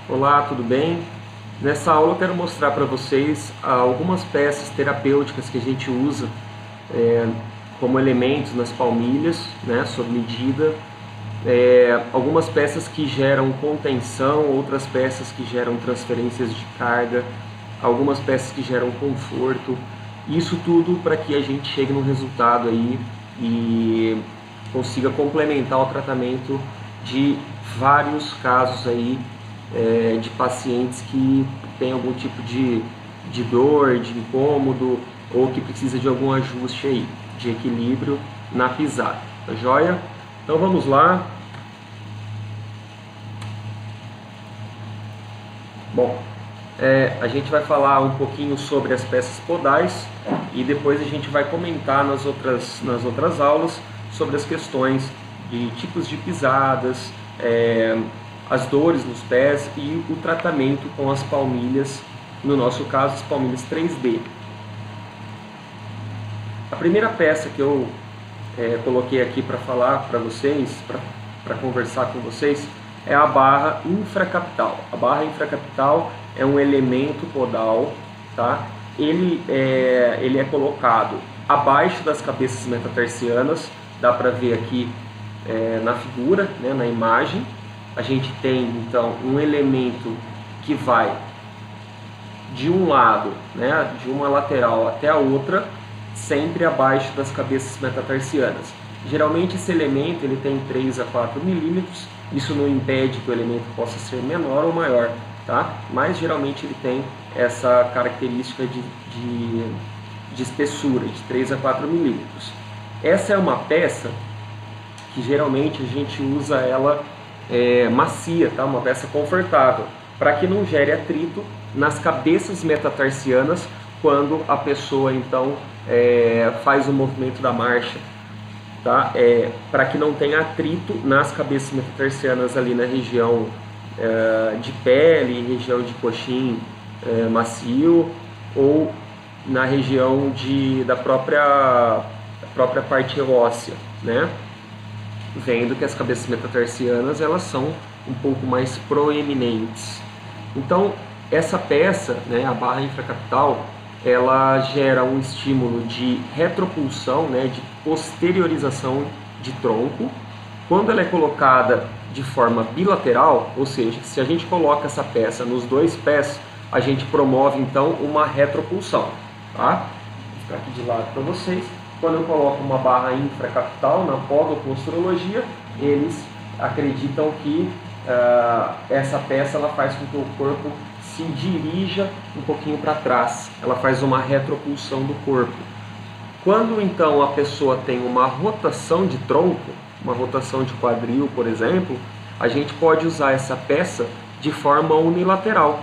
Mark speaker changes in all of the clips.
Speaker 1: Olá, tudo bem? Nessa aula eu quero mostrar para vocês algumas peças terapêuticas que a gente usa como elementos nas palmilhas, né, sob medida. Algumas peças que geram contenção, outras peças que geram transferências de carga, algumas peças que geram conforto. Isso tudo para que a gente chegue num resultado aí e consiga complementar o tratamento de vários casos aí de pacientes que têm algum tipo de dor, de incômodo ou que precisa de algum ajuste aí, de equilíbrio na pisada, tá joia? Então vamos lá. Bom, a gente vai falar um pouquinho sobre as peças podais e depois a gente vai comentar nas outras aulas sobre as questões de tipos de pisadas, as dores nos pés e o tratamento com as palmilhas, no nosso caso as palmilhas 3D. A primeira peça que eu coloquei aqui para falar para vocês, para conversar com vocês, é a barra infracapital. A barra infracapital é um elemento podal, tá? Ele é colocado abaixo das cabeças metatarsianas, dá para ver aqui na figura, né, na imagem. A gente tem então um elemento que vai de um lado, né, de uma lateral até a outra, sempre abaixo das cabeças metatarsianas. Geralmente esse elemento ele tem 3 a 4 milímetros, isso não impede que o elemento possa ser menor ou maior, tá? Mas geralmente ele tem essa característica de espessura, de 3 a 4 milímetros. Essa é uma peça que geralmente a gente usa ela macia, tá? Uma peça confortável, para que não gere atrito nas cabeças metatarsianas quando a pessoa então faz o movimento da marcha, tá? Para que não tenha atrito nas cabeças metatarsianas ali na região de pele, região de coxim macio ou na região da própria parte óssea, né? Vendo que as cabeças metatarsianas elas são um pouco mais proeminentes. Então essa peça, né, a barra infracapital, ela gera um estímulo de retropulsão, né, de posteriorização de tronco. Quando ela é colocada de forma bilateral, ou seja, se a gente coloca essa peça nos dois pés, a gente promove então uma retropulsão, tá? Vou ficar aqui de lado para vocês. Quando eu coloco uma barra infracapital na podoposturologia, eles acreditam que essa peça ela faz com que o corpo se dirija um pouquinho para trás, ela faz uma retropulsão do corpo. Quando então a pessoa tem uma rotação de tronco, uma rotação de quadril, por exemplo, a gente pode usar essa peça de forma unilateral.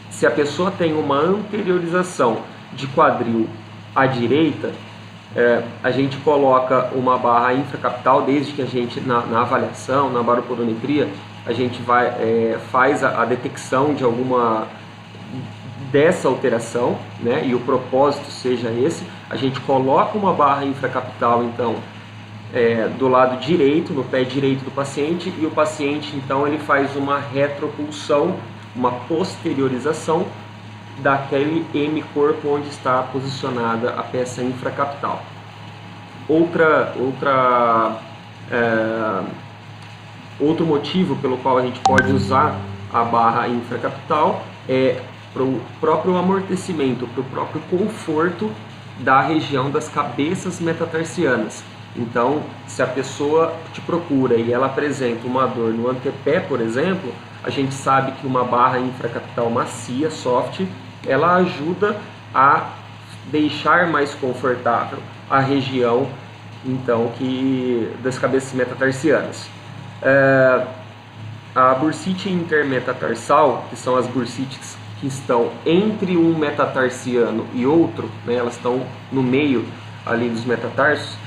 Speaker 1: Se a pessoa tem uma anteriorização de quadril à direita, a gente coloca uma barra infracapital, desde que a gente, na avaliação, na baropodometria, a gente faz a detecção de alguma dessa alteração, né, e o propósito seja esse, a gente coloca uma barra infracapital, então, do lado direito, no pé direito do paciente, e o paciente, então, ele faz uma retropulsão, uma posteriorização daquele hemicorpo onde está posicionada a peça infracapital. Outro motivo pelo qual a gente pode usar a barra infracapital é para o próprio amortecimento, para o próprio conforto da região das cabeças metatarsianas. Então, se a pessoa te procura e ela apresenta uma dor no antepé, por exemplo, a gente sabe que uma barra infracapital macia, soft, ela ajuda a deixar mais confortável a região então das cabeças metatarsianas. A bursite intermetatarsal, que são as bursites que estão entre um metatarsiano e outro, né, elas estão no meio ali dos metatarsos,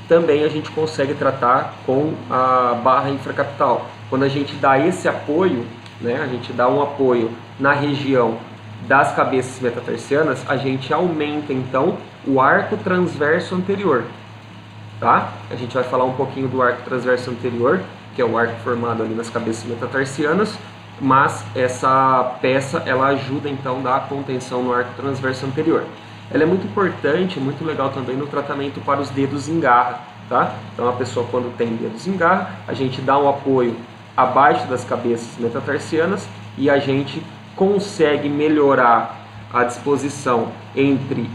Speaker 1: também a gente consegue tratar com a barra infracapital. Quando a gente dá esse apoio, né, a gente dá um apoio na região das cabeças metatarsianas, a gente aumenta então o arco transverso anterior, tá? A gente vai falar um pouquinho do arco transverso anterior, que é o arco formado ali nas cabeças metatarsianas, mas essa peça ela ajuda então a dar contenção no arco transverso anterior. Ela é muito importante, muito legal também no tratamento para os dedos em garra, tá? Então a pessoa quando tem dedos em garra, a gente dá um apoio abaixo das cabeças metatarsianas e a gente consegue melhorar a disposição entre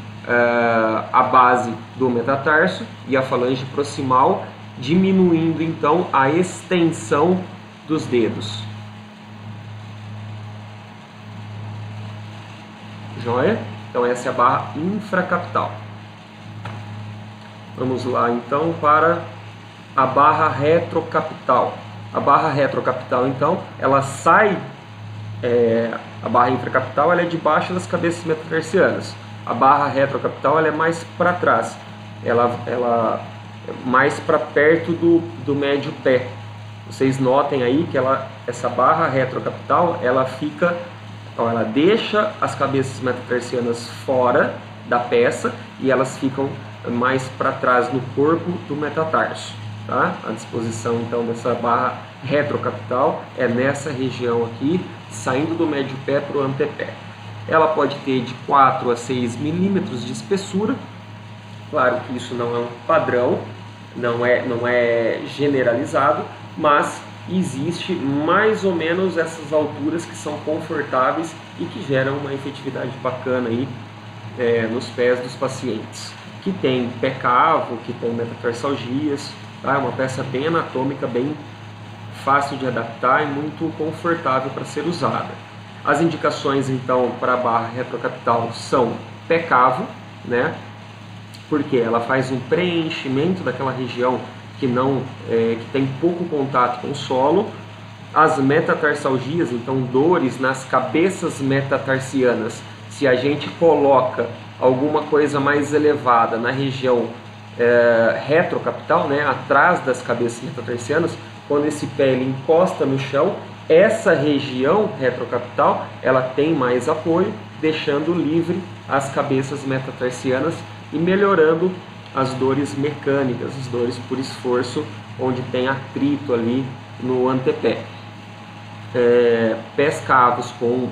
Speaker 1: a base do metatarso e a falange proximal, diminuindo então a extensão dos dedos. Joia? Então essa é a barra infracapital. Vamos lá então para a barra retrocapital. A barra retrocapital então, ela sai, a barra infracapital ela é debaixo das cabeças metatarsianas. A barra retrocapital ela é mais para trás, ela é mais para perto do médio pé. Vocês notem aí que essa barra retrocapital ela fica, ela deixa as cabeças metatarsianas fora da peça e elas ficam mais para trás no corpo do metatarso. Tá? A disposição então dessa barra retrocapital é nessa região aqui, saindo do médio pé para o antepé. Ela pode ter de 4 a 6 milímetros de espessura. Claro que isso não é um padrão, não é generalizado, mas existe mais ou menos essas alturas que são confortáveis e que geram uma efetividade bacana aí, nos pés dos pacientes. Que tem pé cavo, que tem metatarsalgias, tá? É uma peça bem anatômica, bem fácil de adaptar e muito confortável para ser usada. As indicações então para a barra retrocapital são pé cavo, né? Porque ela faz um preenchimento daquela região que tem pouco contato com o solo. As metatarsalgias, então dores nas cabeças metatarsianas, se a gente coloca alguma coisa mais elevada na região retrocapital, né, atrás das cabeças metatarsianas, quando esse pé ele encosta no chão, essa região retrocapital ela tem mais apoio, deixando livre as cabeças metatarsianas e melhorando as dores mecânicas, as dores por esforço, onde tem atrito ali no antepé. Pés cavos com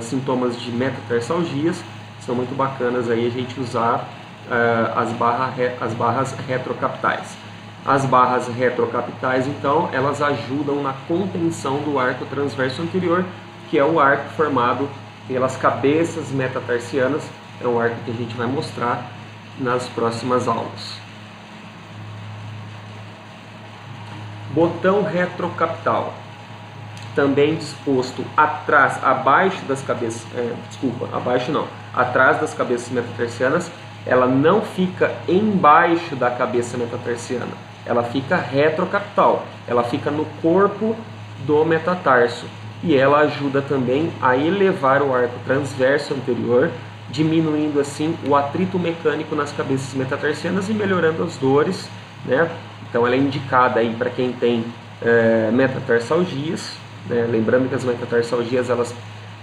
Speaker 1: sintomas de metatarsalgias, são muito bacanas aí a gente usar as barras retrocapitais. As barras retrocapitais, então, elas ajudam na contenção do arco transverso anterior, que é o arco formado pelas cabeças metatarsianas. É um arco que a gente vai mostrar nas próximas aulas. Botão retrocapital, também disposto atrás, abaixo das cabeças, atrás das cabeças metatarsianas. Ela não fica embaixo da cabeça metatarsiana, ela fica retrocapital, ela fica no corpo do metatarso e ela ajuda também a elevar o arco transverso anterior, diminuindo assim o atrito mecânico nas cabeças metatarsianas e melhorando as dores, né? Então ela é indicada aí para quem tem metatarsalgias, né? Lembrando que as metatarsalgias elas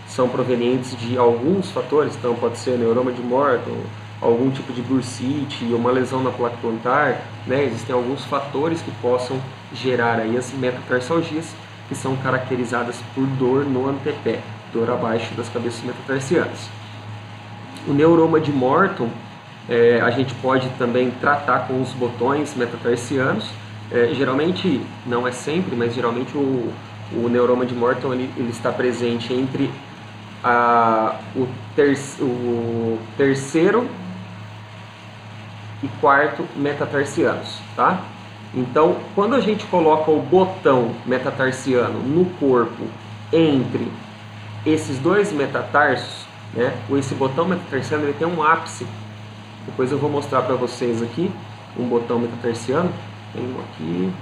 Speaker 1: são provenientes de alguns fatores, então pode ser neuroma de Morton, algum tipo de bursite, uma lesão na placa plantar, né? Existem alguns fatores que possam gerar aí as metatarsalgias, que são caracterizadas por dor no antepé, dor abaixo das cabeças metatarsianas. O neuroma de Morton, a gente pode também tratar com os botões metatarsianos. Geralmente, não é sempre, mas geralmente o neuroma de Morton ele está presente entre o terceiro e quarto metatarsianos, tá? Então, quando a gente coloca o botão metatarsiano no corpo entre esses dois metatarsos, né? Esse botão metatarsiano ele tem um ápice. Depois eu vou mostrar para vocês aqui um botão metatarsiano. Tem um aqui.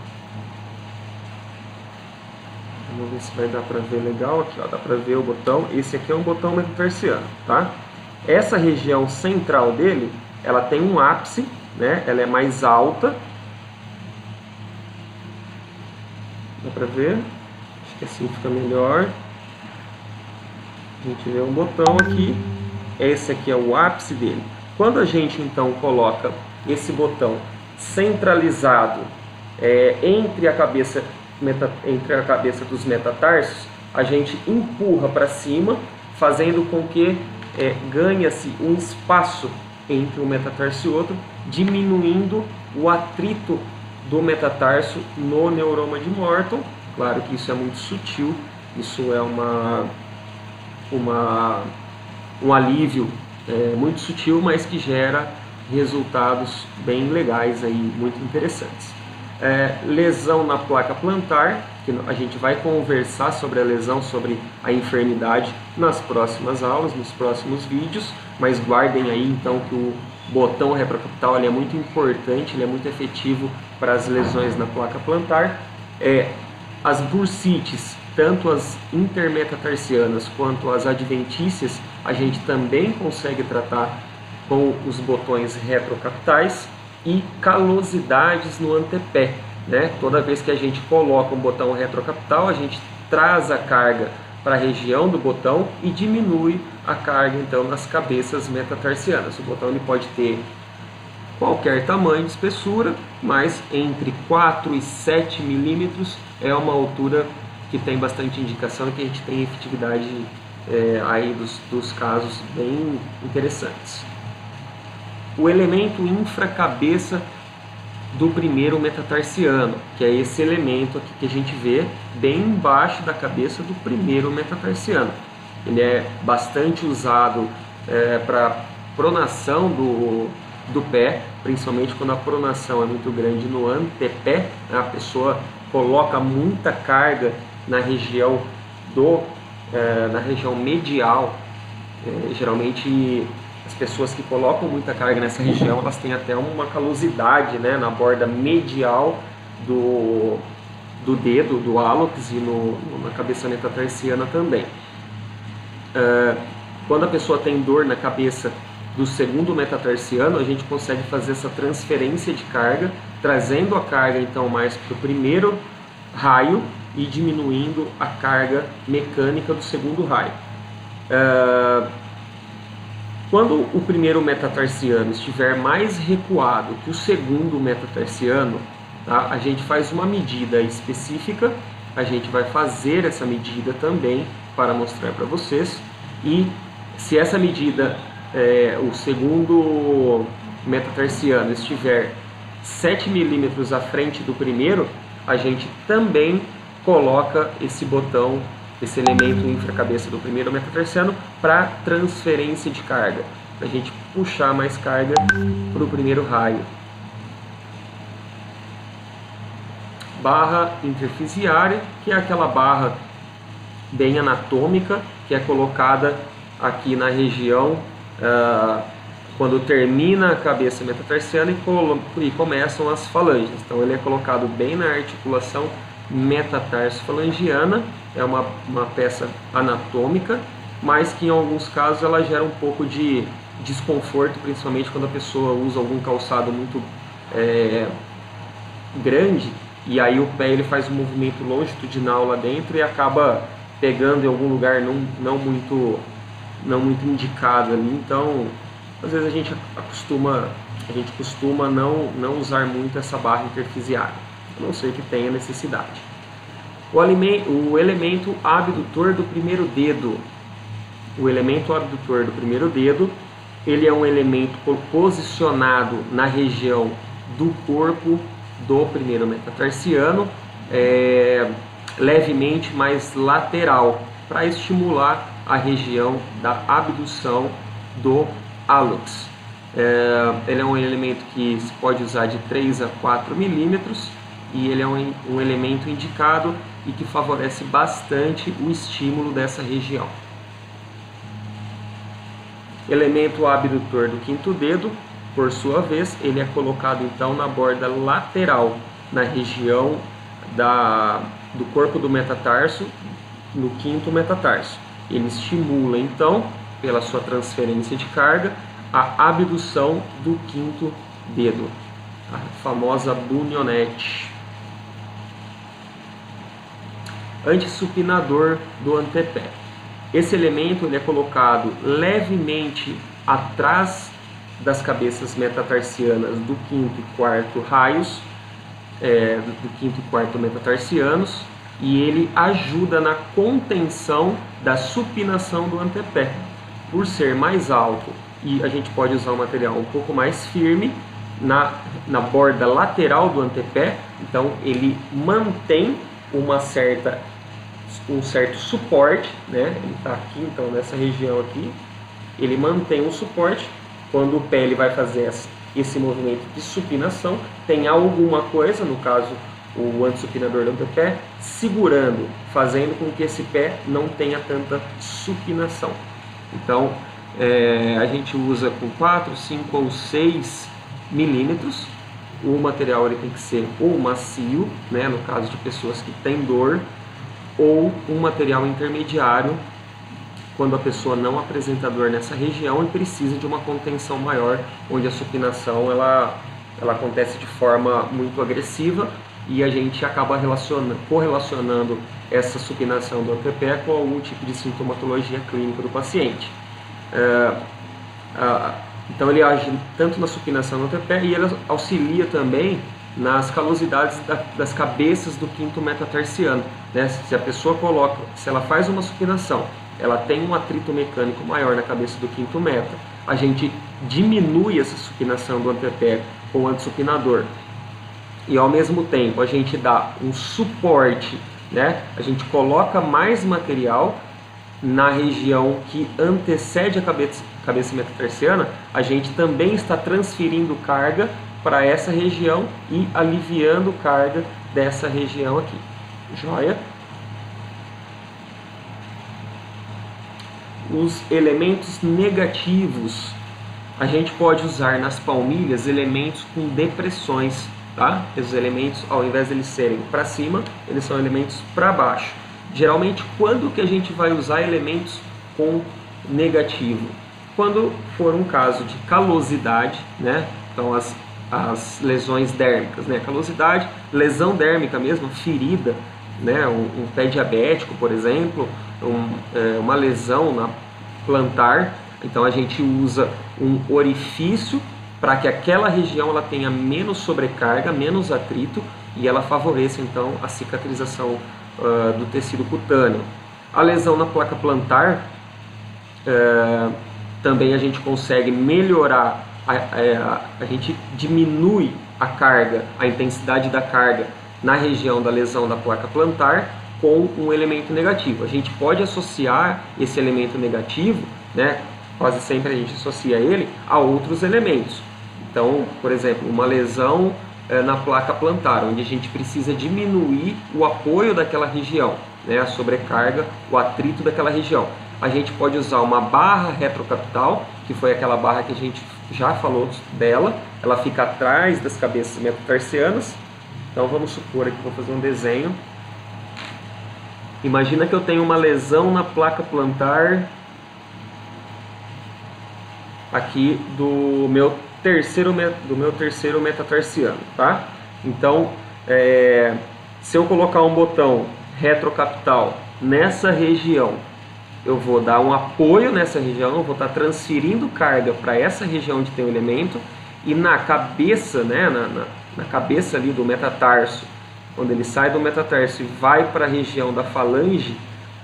Speaker 1: Vamos ver se vai dar para ver legal aqui, ó, dá para ver o botão. Esse aqui é um botão metatarsiano, tá? Essa região central dele, ela tem um ápice, né? Ela é mais alta. Dá para ver? Acho que assim fica melhor. A gente vê um botão aqui. Esse aqui é o ápice dele. Quando a gente então coloca esse botão centralizado entre a cabeça dos metatarsos, a gente empurra para cima, fazendo com que ganhe-se um espaço entre um metatarso e outro, diminuindo o atrito do metatarso no neuroma de Morton. Claro que isso é muito sutil, isso é um alívio muito sutil, mas que gera resultados bem legais, aí, muito interessantes. Lesão na placa plantar, que a gente vai conversar sobre a lesão, sobre a enfermidade nas próximas aulas, nos próximos vídeos, mas guardem aí então que o botão retrocapital ele é muito importante, ele é muito efetivo para as lesões na placa plantar. As bursites, tanto as intermetatarsianas quanto as adventícias, a gente também consegue tratar com os botões retrocapitais. E calosidades no antepé, né? Toda vez que a gente coloca um botão retrocapital, a gente traz a carga para a região do botão e diminui a carga então nas cabeças metatarsianas. O botão ele pode ter qualquer tamanho de espessura, mas entre 4 e 7 milímetros é uma altura que tem bastante indicação e que a gente tem efetividade aí dos casos bem interessantes. O elemento infracabeça do primeiro metatarsiano, que é esse elemento aqui que a gente vê bem embaixo da cabeça do primeiro metatarsiano. Ele é bastante usado para pronação do pé, principalmente quando a pronação é muito grande no antepé, né? A pessoa coloca muita carga na região na região medial. Geralmente as pessoas que colocam muita carga nessa região, elas têm até uma calosidade, né, na borda medial do dedo, do hálux e na cabeça metatarsiana também. Quando a pessoa tem dor na cabeça do segundo metatarsiano, a gente consegue fazer essa transferência de carga, trazendo a carga então mais para o primeiro raio e diminuindo a carga mecânica do segundo raio. Quando o primeiro metatarsiano estiver mais recuado que o segundo metatarsiano, tá? A gente faz uma medida específica, a gente vai fazer essa medida também para mostrar para vocês, e se essa medida, o segundo metatarsiano estiver 7 milímetros à frente do primeiro, a gente também coloca esse botão, esse elemento infracabeça do primeiro metatarsiano para transferência de carga, para a gente puxar mais carga para o primeiro raio. Barra interfisiária, que é aquela barra bem anatômica, que é colocada aqui na região quando termina a cabeça metatarsiana e começam as falanges. Então ele é colocado bem na articulação metatarso-falangiana. É uma peça anatômica, mas que em alguns casos ela gera um pouco de desconforto, principalmente quando a pessoa usa algum calçado muito grande, e aí o pé ele faz um movimento longitudinal lá dentro e acaba pegando em algum lugar não muito indicado ali. Então às vezes a gente costuma não usar muito essa barra interfisiária, a não ser que tenha necessidade. O elemento abdutor do primeiro dedo. O elemento abdutor do primeiro dedo, ele é um elemento posicionado na região do corpo do primeiro metatarsiano, levemente mais lateral, para estimular a região da abdução do hálux. Ele é um elemento que se pode usar de 3 a 4 milímetros, e ele é um elemento indicado e que favorece bastante o estímulo dessa região. Elemento abdutor do quinto dedo, por sua vez, ele é colocado então na borda lateral, na região do corpo do metatarso, no quinto metatarso. Ele estimula então, pela sua transferência de carga, a abdução do quinto dedo, a famosa bunionete. Antissupinador do antepé. Esse elemento ele é colocado levemente atrás das cabeças metatarsianas do quinto e quarto raios, do quinto e quarto metatarsianos, e ele ajuda na contenção da supinação do antepé. Por ser mais alto, e a gente pode usar um material um pouco mais firme na borda lateral do antepé, então ele mantém um certo suporte, né? Ele está aqui, então nessa região aqui, ele mantém um suporte. Quando o pé ele vai fazer esse movimento de supinação, tem alguma coisa, no caso o antissupinador do antepé, segurando, fazendo com que esse pé não tenha tanta supinação. Então a gente usa com 4, 5 ou 6 milímetros. O material ele tem que ser ou macio, né, no caso de pessoas que têm dor, ou um material intermediário, quando a pessoa não apresenta dor nessa região e precisa de uma contenção maior, onde a supinação ela acontece de forma muito agressiva e a gente acaba correlacionando essa supinação do antepé com algum tipo de sintomatologia clínica do paciente. Então ele age tanto na supinação do antepé e ele auxilia também nas calosidades das cabeças do quinto metatarsiano, né? Se a pessoa se ela faz uma supinação, ela tem um atrito mecânico maior na cabeça do quinto meta, a gente diminui essa supinação do antepé com o antissupinador e ao mesmo tempo a gente dá um suporte, né? A gente coloca mais material na região que antecede a cabeça metatarsiana, a gente também está transferindo carga para essa região e aliviando carga dessa região aqui. Joia? Os elementos negativos, a gente pode usar nas palmilhas elementos com depressões, tá? Os elementos, ao invés de eles serem para cima, eles são elementos para baixo. Geralmente, quando que a gente vai usar elementos com negativo? Quando for um caso de calosidade, né? Então as lesões dérmicas, né? Calosidade, lesão dérmica mesmo, ferida, né? Um pé diabético, por exemplo, uma lesão na plantar. Então a gente usa um orifício para que aquela região ela tenha menos sobrecarga, menos atrito e ela favoreça então a cicatrização do tecido cutâneo. A lesão na placa plantar, também a gente consegue melhorar, a gente diminui a carga, a intensidade da carga na região da lesão da placa plantar com um elemento negativo. A gente pode associar esse elemento negativo, né, quase sempre a gente associa ele a outros elementos. Então, por exemplo, uma lesão na placa plantar, onde a gente precisa diminuir o apoio daquela região, né, a sobrecarga, o atrito daquela região. A gente pode usar uma barra retrocapital, que foi aquela barra que a gente já falou dela, ela fica atrás das cabeças metatarsianas. Então vamos supor aqui, vou fazer um desenho. Imagina que eu tenho uma lesão na placa plantar aqui do meu terceiro metatarsiano, tá? Então, se eu colocar um botão retrocapital nessa região, eu vou dar um apoio nessa região, eu vou estar transferindo carga para essa região onde tem o elemento, e na cabeça, né, na cabeça ali do metatarso, quando ele sai do metatarso e vai para a região da falange,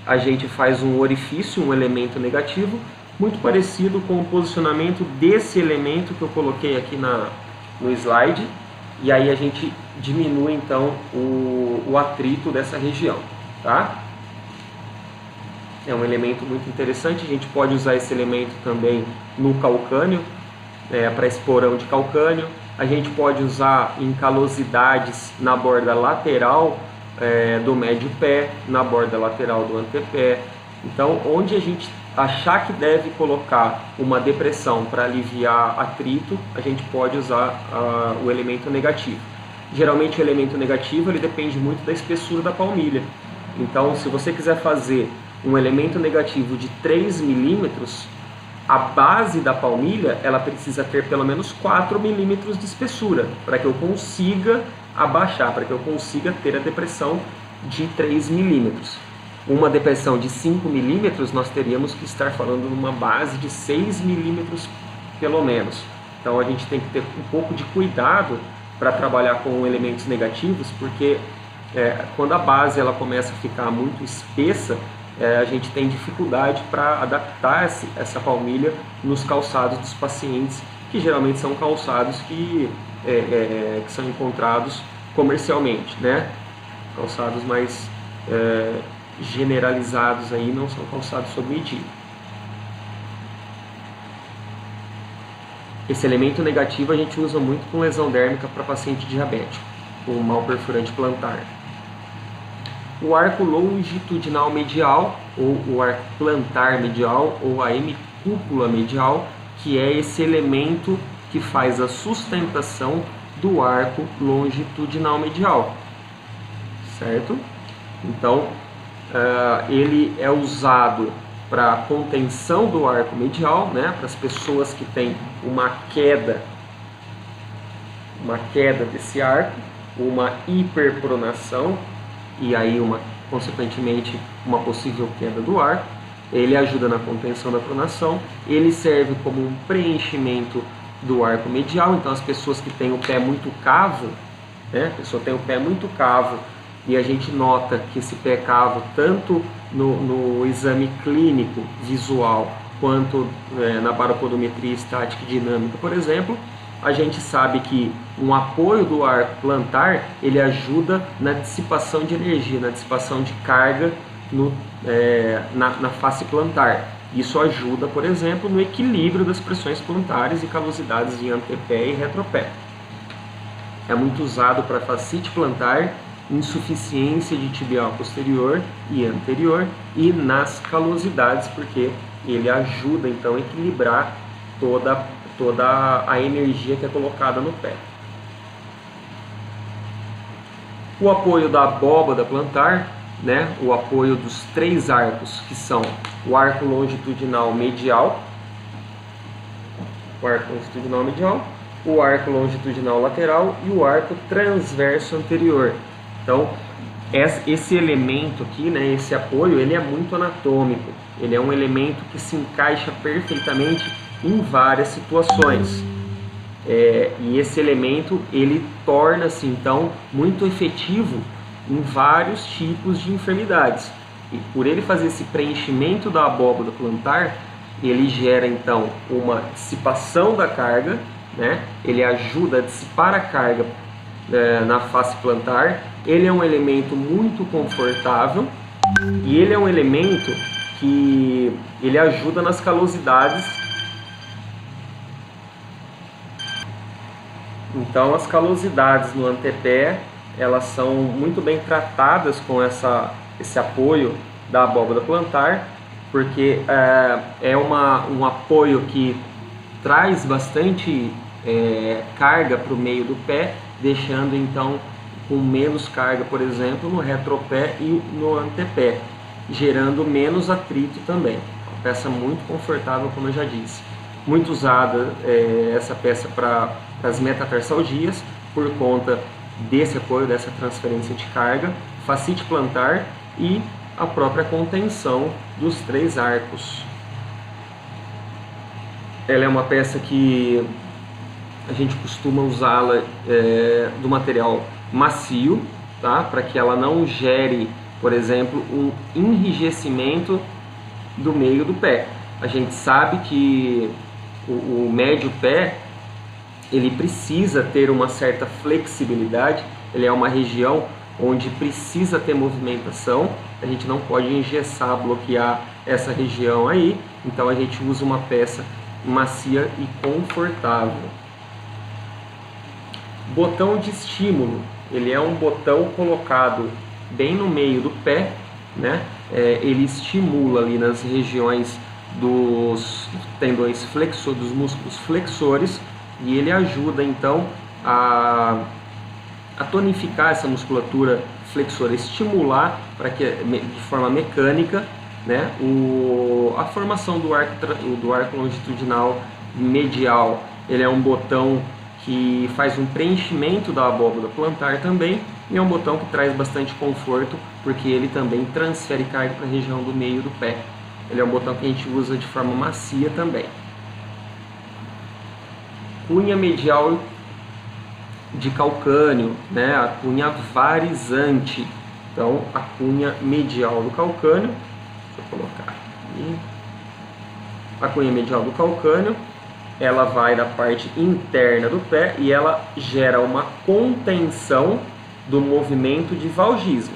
Speaker 1: a gente faz um orifício, um elemento negativo, muito parecido com o posicionamento desse elemento que eu coloquei aqui no slide, e aí a gente diminui então o atrito dessa região, tá? É um elemento muito interessante, a gente pode usar esse elemento também no calcânio, para esporão de calcânio. A gente pode usar em calosidades na borda lateral do médio pé, na borda lateral do antepé. Então, onde a gente achar que deve colocar uma depressão para aliviar atrito, a gente pode usar o elemento negativo. Geralmente o elemento negativo ele depende muito da espessura da palmilha. Então, se você quiser fazer um elemento negativo de 3 milímetros, a base da palmilha ela precisa ter pelo menos 4 milímetros de espessura para que eu consiga abaixar, para que eu consiga ter a depressão de 3 milímetros. Uma depressão de 5 milímetros nós teríamos que estar falando numa base de 6 milímetros pelo menos. Então a gente tem que ter um pouco de cuidado para trabalhar com elementos negativos, porque quando a base ela começa a ficar muito espessa, a gente tem dificuldade para adaptar essa palmilha nos calçados dos pacientes, que geralmente são calçados que são encontrados comercialmente, né? Calçados mais generalizados aí, não são calçados sob medida. Esse elemento negativo a gente usa muito com lesão dérmica para paciente diabético, com mal perfurante plantar. O arco longitudinal medial, ou o arco plantar medial, ou a hemicúpula medial, que é esse elemento que faz a sustentação do arco longitudinal medial, certo? Então, ele é usado para contenção do arco medial, né, para as pessoas que têm uma queda desse arco, uma hiperpronação e aí consequentemente uma possível queda do arco. Ele ajuda na contenção da pronação, ele serve como um preenchimento do arco medial. Então as pessoas que têm o pé muito cavo, né, a pessoa tem o pé muito cavo e a gente nota que esse pé cavo tanto no exame clínico visual quanto na baropodometria estática e dinâmica, por exemplo, a gente sabe que um apoio do arco plantar ele ajuda na dissipação de energia, na dissipação de carga na face plantar. Isso ajuda, por exemplo, no equilíbrio das pressões plantares e calosidades de antepé e retropé. É muito usado para fascite plantar, insuficiência de tibial posterior e anterior e nas calosidades, porque ele ajuda então a equilibrar toda a energia que é colocada no pé. O apoio da abóbada plantar, né, o apoio dos três arcos, que são o arco longitudinal medial, o arco longitudinal lateral e o arco transverso anterior. Então, esse elemento aqui, né, esse apoio, ele é muito anatômico. Ele é um elemento que se encaixa perfeitamente em várias situações. E esse elemento, ele torna-se, então, muito efetivo em vários tipos de enfermidades. E por ele fazer esse preenchimento da abóbada plantar, ele gera, então, uma dissipação da carga, né? Ele ajuda a dissipar a carga na face plantar. Ele é um elemento muito confortável e ele é um elemento que ele ajuda nas calosidades. Então as calosidades no antepé, elas são muito bem tratadas com esse apoio da abóbada plantar, porque é um apoio que traz bastante carga para o meio do pé, deixando então com menos carga, por exemplo, no retropé e no antepé, gerando menos atrito também. Uma peça muito confortável, como eu já disse. Muito usada essa peça para as metatarsalgias, por conta desse apoio, dessa transferência de carga, fascite plantar e a própria contenção dos três arcos. Ela é uma peça que a gente costuma usá-la do material macio, tá? Para que ela não gere, por exemplo, um enrijecimento do meio do pé. A gente sabe que o médio pé, ele precisa ter uma certa flexibilidade, ele é uma região onde precisa ter movimentação, a gente não pode engessar, bloquear essa região aí, então a gente usa uma peça macia e confortável. Botão de estímulo, ele é um botão colocado bem no meio do pé, né? Ele estimula ali nas regiões dos tendões flexores, dos músculos flexores, e ele ajuda então a tonificar essa musculatura flexora, estimular para que de forma mecânica, né, a formação do arco longitudinal medial. Ele é um botão que faz um preenchimento da abóbada plantar também, e é um botão que traz bastante conforto, porque ele também transfere carga para a região do meio do pé. Ele é um botão que a gente usa de forma macia também. Cunha medial de calcânio, né? A cunha varizante. Então, a cunha medial do calcânio, deixa eu colocar aqui, a cunha medial do calcânio, ela vai da parte interna do pé e ela gera uma contenção do movimento de valgismo.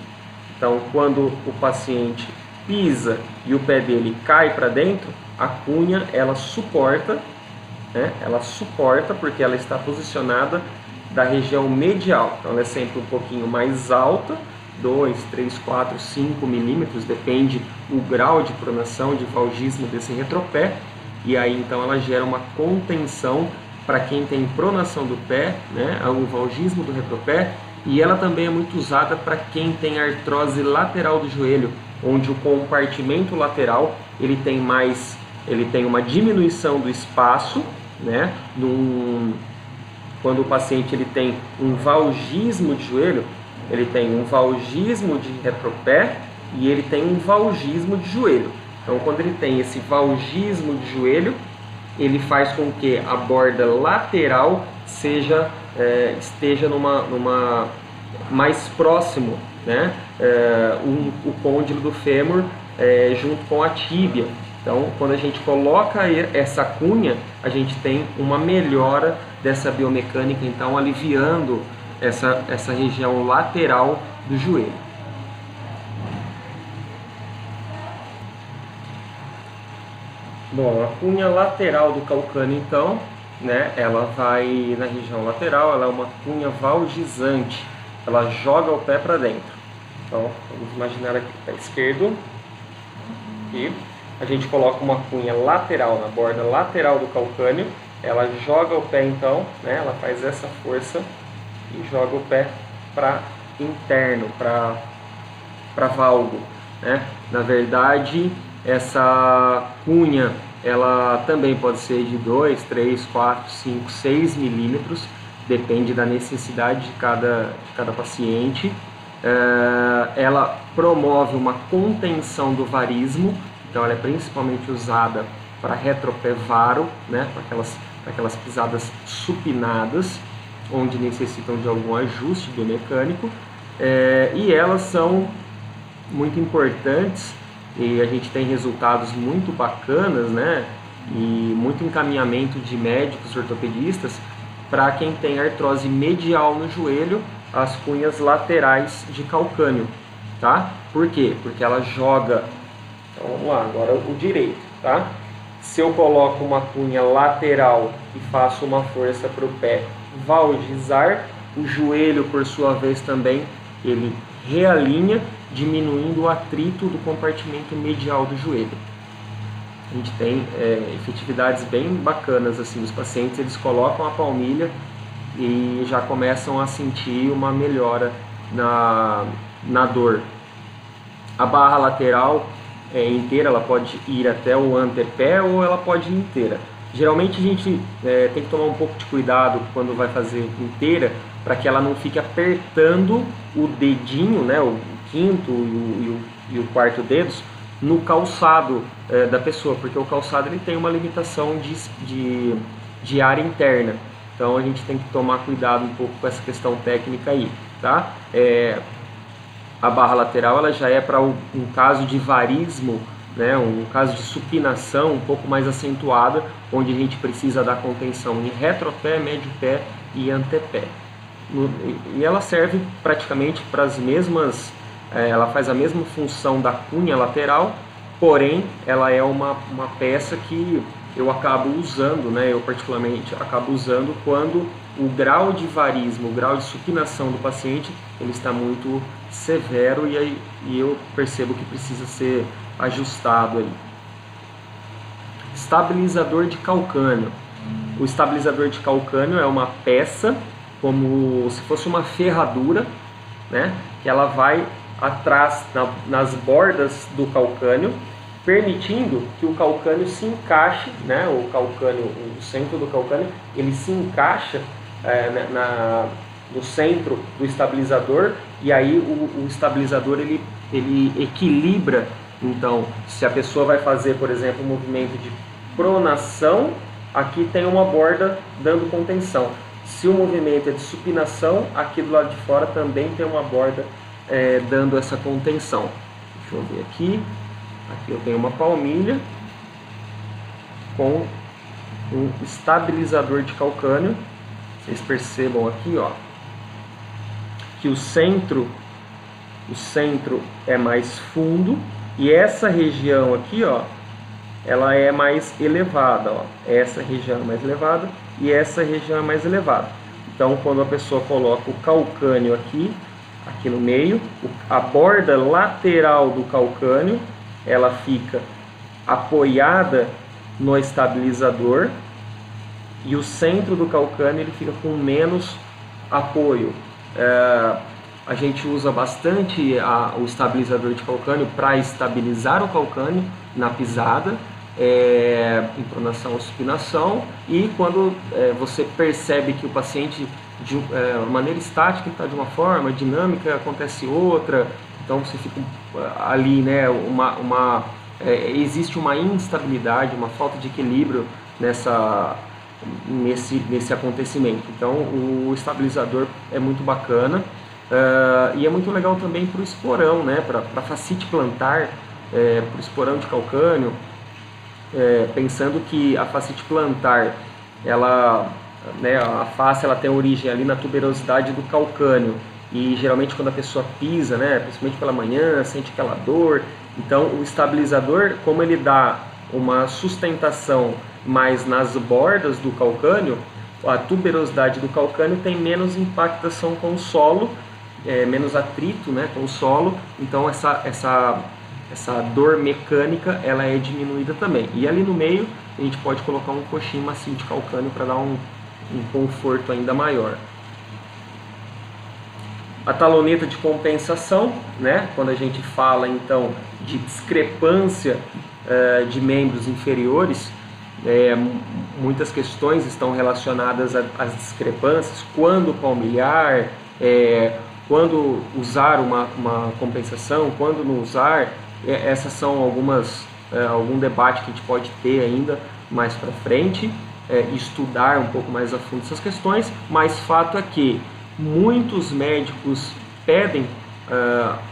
Speaker 1: Então, quando o paciente pisa e o pé dele cai para dentro, a cunha ela suporta, né? Ela suporta porque ela está posicionada da região medial. Então, ela é sempre um pouquinho mais alta, 2, 3, 4, 5 milímetros, depende o grau de pronação, de valgismo desse retropé. E aí então ela gera uma contenção para quem tem pronação do pé, né, o valgismo do retropé, e ela também é muito usada para quem tem artrose lateral do joelho, onde o compartimento lateral ele tem uma diminuição do espaço, né, quando o paciente ele tem um valgismo de joelho, ele tem um valgismo de retropé e ele tem um valgismo de joelho. Então, quando ele tem esse valgismo de joelho, ele faz com que a borda lateral esteja mais próximo, né? O côndilo do fêmur junto com a tíbia. Então, quando a gente coloca essa cunha, a gente tem uma melhora dessa biomecânica, então aliviando essa região lateral do joelho. Bom, a cunha lateral do calcâneo, então, né, ela vai na região lateral, ela é uma cunha valgizante, ela joga o pé para dentro. Então, vamos imaginar aqui o pé esquerdo, e a gente coloca uma cunha lateral na borda lateral do calcâneo, ela joga o pé então, né, ela faz essa força e joga o pé para interno, para valgo, né? Na verdade, essa cunha ela também pode ser de 2, 3, 4, 5, 6 milímetros, depende da necessidade de cada paciente. Ela promove uma contenção do varismo, então ela é principalmente usada para retropé varo, né, para aquelas pisadas supinadas, onde necessitam de algum ajuste biomecânico, e elas são muito importantes e a gente tem resultados muito bacanas, né, e muito encaminhamento de médicos ortopedistas para quem tem artrose medial no joelho, as cunhas laterais de calcânio, tá? Por quê? Porque ela joga, então vamos lá, agora o direito, tá? Se eu coloco uma cunha lateral e faço uma força para o pé valgizar, o joelho, por sua vez, também ele realinha, diminuindo o atrito do compartimento medial do joelho. A gente tem efetividades bem bacanas, assim, os pacientes eles colocam a palmilha e já começam a sentir uma melhora na dor. A barra lateral inteira, ela pode ir até o antepé ou ela pode ir inteira. Geralmente a gente tem que tomar um pouco de cuidado quando vai fazer inteira, para que ela não fique apertando o dedinho, né, o quinto e o quarto dedos, no calçado da pessoa, porque o calçado ele tem uma limitação de área interna. Então a gente tem que tomar cuidado um pouco com essa questão técnica aí, tá? A barra lateral ela já é para um caso de varismo, né, um caso de supinação um pouco mais acentuada, onde a gente precisa dar contenção em retropé, médio pé e antepé. E ela serve praticamente para as mesmas, ela faz a mesma função da cunha lateral, porém ela é uma peça que eu acabo usando, né, eu particularmente acabo usando quando o grau de varismo, o grau de supinação do paciente, ele está muito severo e eu percebo que precisa ser ajustado aí. Estabilizador de calcânio. O estabilizador de calcânio é uma peça como se fosse uma ferradura, né, que ela vai atrás nas bordas do calcânio, permitindo que o calcânio se encaixe, né, o centro do calcânio, ele se encaixa no centro do estabilizador, e aí o estabilizador ele equilibra. Então, se a pessoa vai fazer, por exemplo, um movimento de pronação, aqui tem uma borda dando contenção. Se o movimento é de supinação, aqui do lado de fora também tem uma borda dando essa contenção. Deixa eu ver aqui. Aqui eu tenho uma palmilha com um estabilizador de calcânio. Vocês percebam aqui, ó, que o centro é mais fundo e essa região aqui, ó, ela é mais elevada, ó. Essa região é mais elevada e essa região é mais elevada. Então, quando a pessoa coloca o calcânio aqui no meio, a borda lateral do calcânio, ela fica apoiada no estabilizador e o centro do calcânio ele fica com menos apoio. A gente usa bastante o estabilizador de calcânio para estabilizar o calcânio na pisada, em pronação ou supinação, e quando você percebe que o paciente de maneira estática está de uma forma, dinâmica acontece outra, então você fica ali, né, existe uma instabilidade, uma falta de equilíbrio nesse acontecimento. Então o estabilizador é muito bacana. E é muito legal também para o esporão, né, para a fascite plantar, para o esporão de calcânio, pensando que a fascite plantar, ela, né, a face ela tem origem ali na tuberosidade do calcânio, e geralmente quando a pessoa pisa, né, principalmente pela manhã, sente aquela dor. Então o estabilizador, como ele dá uma sustentação mais nas bordas do calcânio, a tuberosidade do calcânio tem menos impactação com o solo, menos atrito, né, com o solo, então essa dor mecânica ela é diminuída também. E ali no meio a gente pode colocar um coxinho macio de calcânio para dar um conforto ainda maior. A taloneta de compensação, né, quando a gente fala então de discrepância de membros inferiores, muitas questões estão relacionadas às discrepâncias, quando palmilhar, quando usar uma compensação, quando não usar. Essas são algum debate que a gente pode ter ainda mais para frente, estudar um pouco mais a fundo essas questões, mas fato é que muitos médicos pedem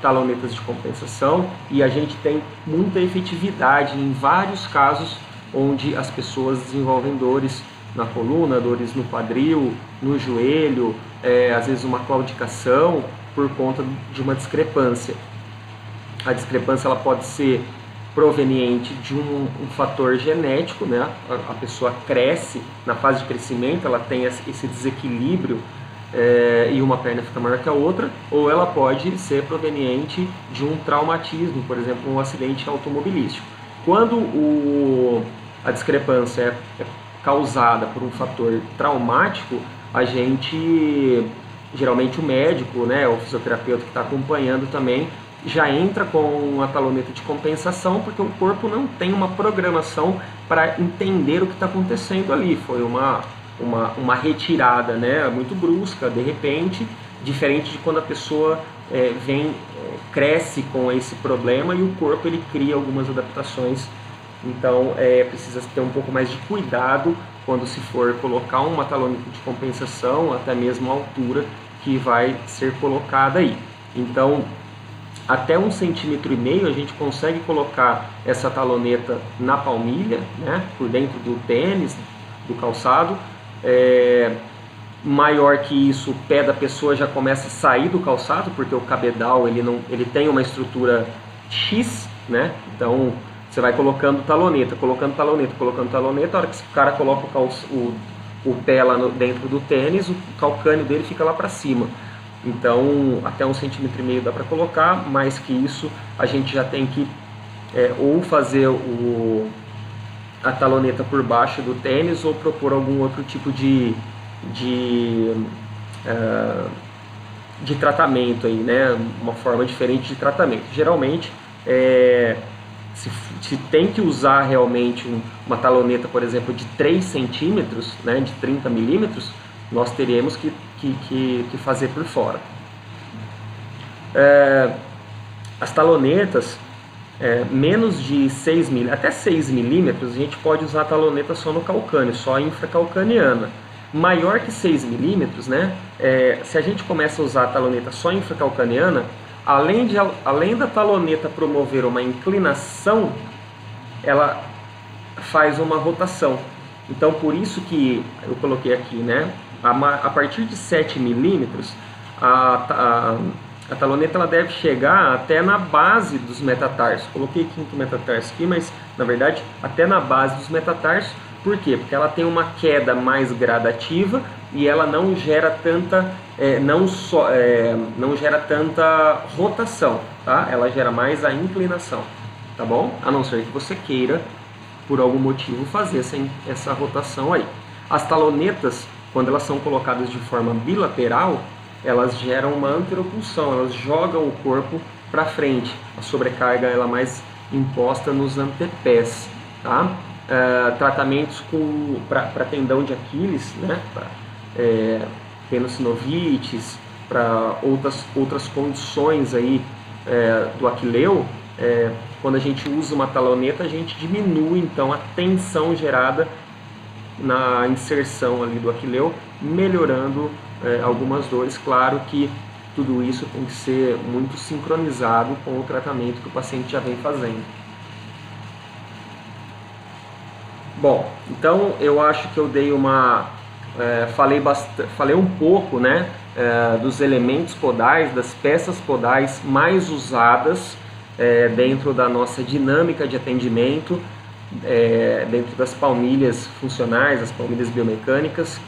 Speaker 1: talonetas de compensação e a gente tem muita efetividade em vários casos onde as pessoas desenvolvem dores na coluna, dores no quadril, no joelho, às vezes uma claudicação por conta de uma discrepância. A discrepância ela pode ser proveniente de um fator genético, né? A pessoa cresce, na fase de crescimento ela tem esse desequilíbrio e uma perna fica maior que a outra, ou ela pode ser proveniente de um traumatismo, por exemplo, um acidente automobilístico. Quando a discrepância é causada por um fator traumático, geralmente o médico, né, o fisioterapeuta que está acompanhando também, já entra com a taloneta de compensação, porque o corpo não tem uma programação para entender o que está acontecendo ali. Foi uma retirada, né, muito brusca, de repente, diferente de quando a pessoa cresce com esse problema e o corpo ele cria algumas adaptações. Então precisa ter um pouco mais de cuidado quando se for colocar uma taloneta de compensação, até mesmo a altura que vai ser colocada aí. Então, até 1,5 cm a gente consegue colocar essa taloneta na palmilha, né, por dentro do tênis, do calçado. Maior que isso, o pé da pessoa já começa a sair do calçado, porque o cabedal ele tem uma estrutura X, né? Então você vai colocando taloneta, a hora que o cara coloca o pé lá dentro do tênis, o calcânio dele fica lá para cima. Então até 1,5 cm dá para colocar, mais que isso a gente já tem que ou fazer a taloneta por baixo do tênis ou propor algum outro tipo de tratamento aí, né? Uma forma diferente de tratamento. Geralmente se tem que usar realmente uma taloneta, por exemplo, de 3 centímetros, né, de 30 milímetros, nós teremos que fazer por fora. As talonetas menos de 6 milímetros, até 6 milímetros, a gente pode usar a taloneta só no calcânio, só infracalcaniana. maior que 6 milímetros, né, se a gente começa a usar a taloneta só infracalcaneana, além da taloneta promover uma inclinação, ela faz uma rotação. Então, por isso que eu coloquei aqui, né, a partir de 7 milímetros, a taloneta ela deve chegar até na base dos metatarsos. Coloquei quinto metatarso aqui, mas na verdade até na base dos metatarsos. Por quê? Porque ela tem uma queda mais gradativa e ela não gera tanta, não gera tanta rotação, tá? Ela gera mais a inclinação, tá bom? A não ser que você queira, por algum motivo, fazer essa rotação aí. As talonetas, quando elas são colocadas de forma bilateral, elas geram uma anteropulsão, elas jogam o corpo para frente. A sobrecarga ela é mais imposta nos antepés, tá? Tratamentos para tendão de Aquiles, né? Tenossinovites, para outras condições aí, do aquileu, quando a gente usa uma taloneta, a gente diminui então a tensão gerada na inserção ali do aquileu, melhorando algumas dores. Claro que tudo isso tem que ser muito sincronizado com o tratamento que o paciente já vem fazendo. Bom, então eu acho que eu dei falei um pouco, né, dos elementos podais, das peças podais mais usadas dentro da nossa dinâmica de atendimento, dentro das palmilhas funcionais, as palmilhas biomecânicas.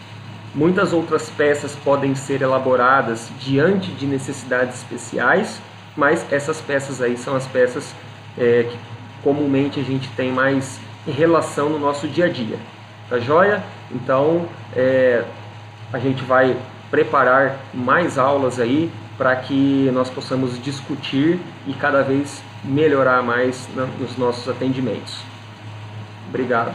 Speaker 1: Muitas outras peças podem ser elaboradas diante de necessidades especiais, mas essas peças aí são as peças que comumente a gente tem mais relação no nosso dia a dia. Tá joia? Então a gente vai preparar mais aulas aí para que nós possamos discutir e cada vez melhorar mais nos nossos atendimentos. Obrigado.